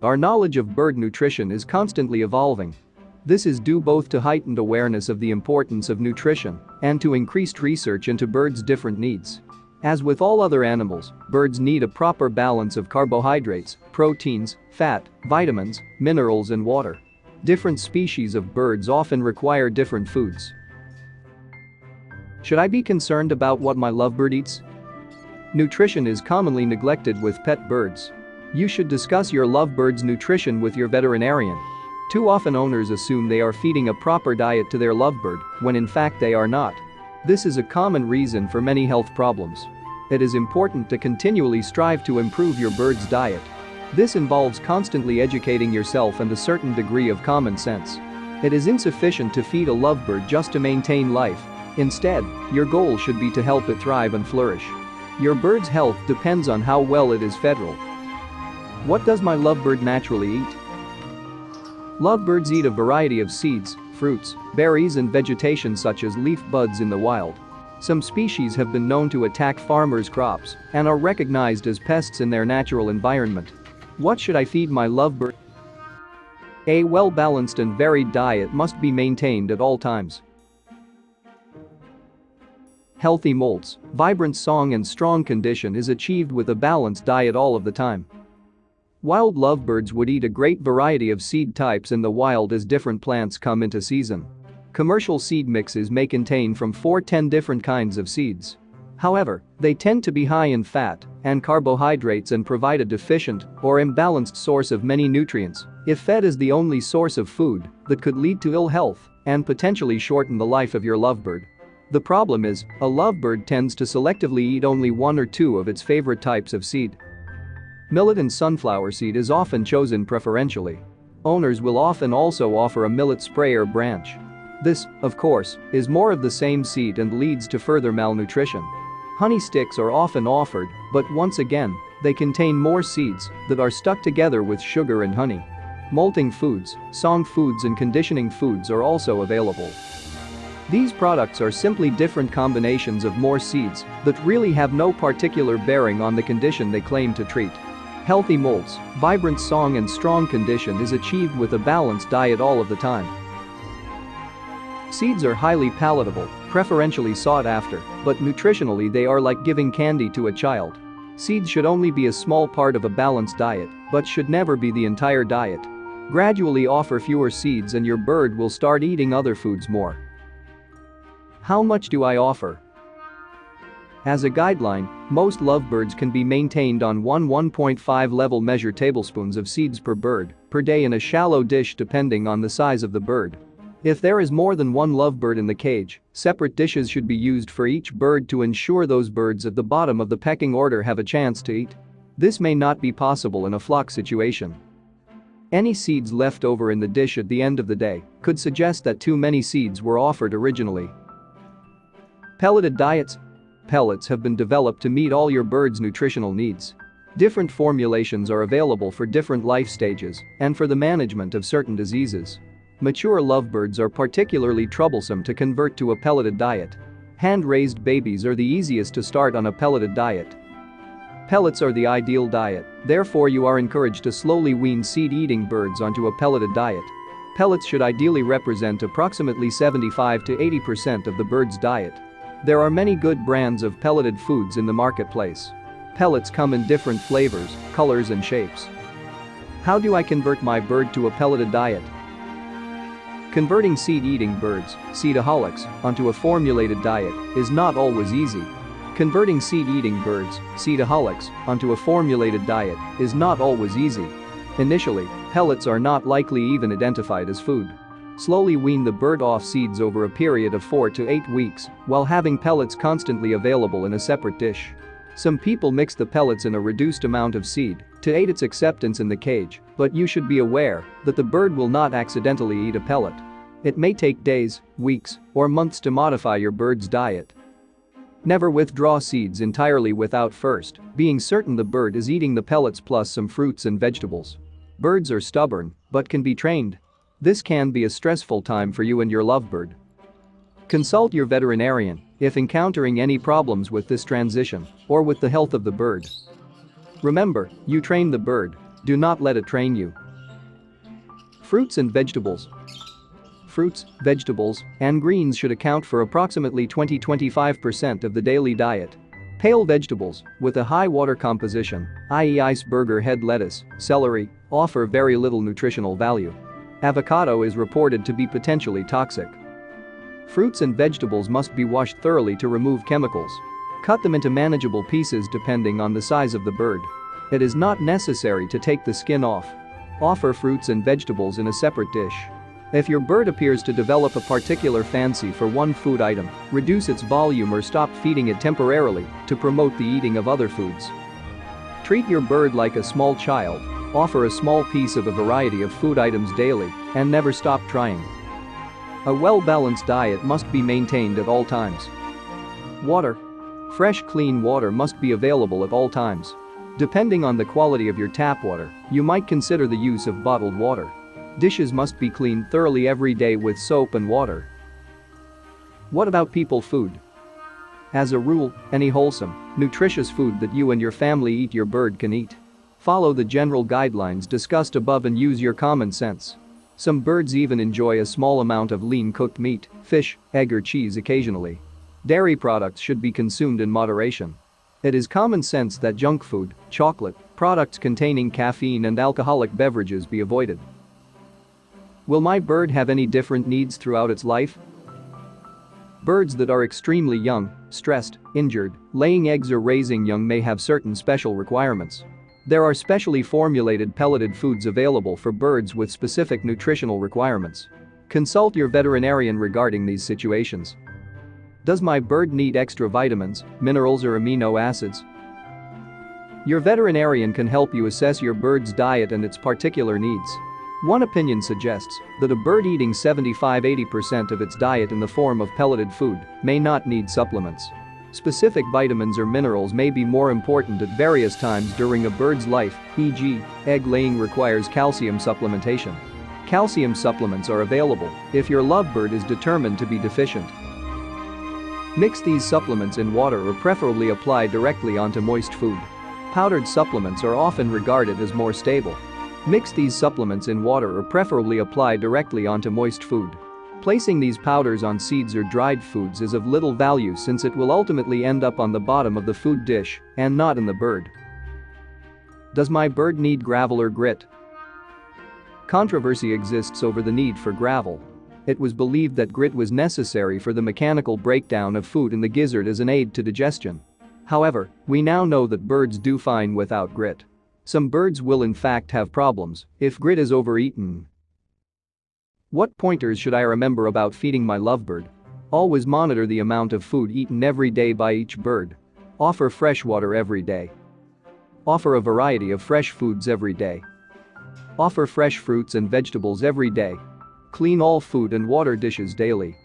Our knowledge of bird nutrition is constantly evolving. This is due both to heightened awareness of the importance of nutrition and to increased research into birds' different needs. As with all other animals, birds need a proper balance of carbohydrates, proteins, fat, vitamins, minerals and water. Different species of birds often require different foods. Should I be concerned about what my lovebird eats? Nutrition is commonly neglected with pet birds. You should discuss your lovebird's nutrition with your veterinarian. Too often owners assume they are feeding a proper diet to their lovebird, when in fact they are not. This is a common reason for many health problems. It is important to continually strive to improve your bird's diet. This involves constantly educating yourself and a certain degree of common sense. It is insufficient to feed a lovebird just to maintain life. Instead, your goal should be to help it thrive and flourish. Your bird's health depends on how well it is fed. What does my lovebird naturally eat? Lovebirds eat a variety of seeds, fruits, berries and vegetation such as leaf buds in the wild. Some species have been known to attack farmers' crops and are recognized as pests in their natural environment. What should I feed my lovebird? A well-balanced and varied diet must be maintained at all times. Healthy molts, vibrant song and strong condition is achieved with a balanced diet all of the time. Wild lovebirds would eat a great variety of seed types in the wild as different plants come into season. Commercial seed mixes may contain from 4 to 10 different kinds of seeds. However, they tend to be high in fat and carbohydrates and provide a deficient or imbalanced source of many nutrients. If fed as the only source of food, that could lead to ill health and potentially shorten the life of your lovebird. The problem is, a lovebird tends to selectively eat only 1 or 2 of its favorite types of seed. Millet and sunflower seed is often chosen preferentially. Owners will often also offer a millet spray or branch. This, of course, is more of the same seed and leads to further malnutrition. Honey sticks are often offered, but once again, they contain more seeds that are stuck together with sugar and honey. Molting foods, song foods and conditioning foods are also available. These products are simply different combinations of more seeds that really have no particular bearing on the condition they claim to treat. Healthy molts, vibrant song and strong condition is achieved with a balanced diet all of the time. Seeds are highly palatable, preferentially sought after, but nutritionally they are like giving candy to a child. Seeds should only be a small part of a balanced diet, but should never be the entire diet. Gradually offer fewer seeds and your bird will start eating other foods more. How much do I offer? As a guideline, most lovebirds can be maintained on 1.5 level measure tablespoons of seeds per bird per day in a shallow dish depending on the size of the bird. If there is more than one lovebird in the cage, separate dishes should be used for each bird to ensure those birds at the bottom of the pecking order have a chance to eat. This may not be possible in a flock situation. Any seeds left over in the dish at the end of the day could suggest that too many seeds were offered originally. Pelleted diets. Pellets have been developed to meet all your bird's nutritional needs. Different formulations are available for different life stages and for the management of certain diseases. Mature lovebirds are particularly troublesome to convert to a pelleted diet. Hand-raised babies are the easiest to start on a pelleted diet. Pellets are the ideal diet, therefore you are encouraged to slowly wean seed-eating birds onto a pelleted diet. Pellets should ideally represent approximately 75 to 80% of the bird's diet. There are many good brands of pelleted foods in the marketplace. Pellets come in different flavors, colors and shapes. How do I convert my bird to a pelleted diet? Converting seed-eating birds, seedaholics, onto a formulated diet is not always easy. Converting seed-eating birds, seedaholics, onto a formulated diet is not always easy. Initially, pellets are not likely even identified as food. Slowly wean the bird off seeds over a period of 4 to 8 weeks while having pellets constantly available in a separate dish. Some people mix the pellets in a reduced amount of seed to aid its acceptance in the cage, but you should be aware that the bird will not accidentally eat a pellet. It may take days, weeks, or months to modify your bird's diet. Never withdraw seeds entirely without first being certain the bird is eating the pellets plus some fruits and vegetables. Birds are stubborn but can be trained. This can be a stressful time for you and your lovebird. Consult your veterinarian if encountering any problems with this transition or with the health of the bird. Remember, you train the bird. Do not let it train you. Fruits and vegetables. Fruits, vegetables, and greens should account for approximately 20-25% of the daily diet. Pale vegetables, with a high water composition, i.e. iceberg head lettuce, celery, offer very little nutritional value. Avocado is reported to be potentially toxic. Fruits and vegetables must be washed thoroughly to remove chemicals. Cut them into manageable pieces depending on the size of the bird. It is not necessary to take the skin off. Offer fruits and vegetables in a separate dish. If your bird appears to develop a particular fancy for one food item, reduce its volume or stop feeding it temporarily to promote the eating of other foods. Treat your bird like a small child. Offer a small piece of a variety of food items daily and never stop trying. A well-balanced diet must be maintained at all times. Water. Fresh, clean water must be available at all times. Depending on the quality of your tap water, you might consider the use of bottled water. Dishes must be cleaned thoroughly every day with soap and water. What about people food? As a rule, any wholesome, nutritious food that you and your family eat your bird can eat. Follow the general guidelines discussed above and use your common sense. Some birds even enjoy a small amount of lean cooked meat, fish, egg or cheese occasionally. Dairy products should be consumed in moderation. It is common sense that junk food, chocolate, products containing caffeine and alcoholic beverages be avoided. Will my bird have any different needs throughout its life? Birds that are extremely young, stressed, injured, laying eggs or raising young may have certain special requirements. There are specially formulated pelleted foods available for birds with specific nutritional requirements. Consult your veterinarian regarding these situations. Does my bird need extra vitamins, minerals or amino acids? Your veterinarian can help you assess your bird's diet and its particular needs. One opinion suggests that a bird eating 75-80% of its diet in the form of pelleted food may not need supplements. Specific vitamins or minerals may be more important at various times during a bird's life, e.g., egg laying requires calcium supplementation. Calcium supplements are available if your lovebird is determined to be deficient. Mix these supplements in water or preferably apply directly onto moist food. Powdered supplements are often regarded as more stable. Mix these supplements in water or preferably apply directly onto moist food. Placing these powders on seeds or dried foods is of little value since it will ultimately end up on the bottom of the food dish and not in the bird. Does my bird need gravel or grit? Controversy exists over the need for gravel. It was believed that grit was necessary for the mechanical breakdown of food in the gizzard as an aid to digestion. However, we now know that birds do fine without grit. Some birds will in fact have problems if grit is overeaten. What pointers should I remember about feeding my lovebird? Always monitor the amount of food eaten every day by each bird. Offer fresh water every day. Offer a variety of fresh foods every day. Offer fresh fruits and vegetables every day. Clean all food and water dishes daily.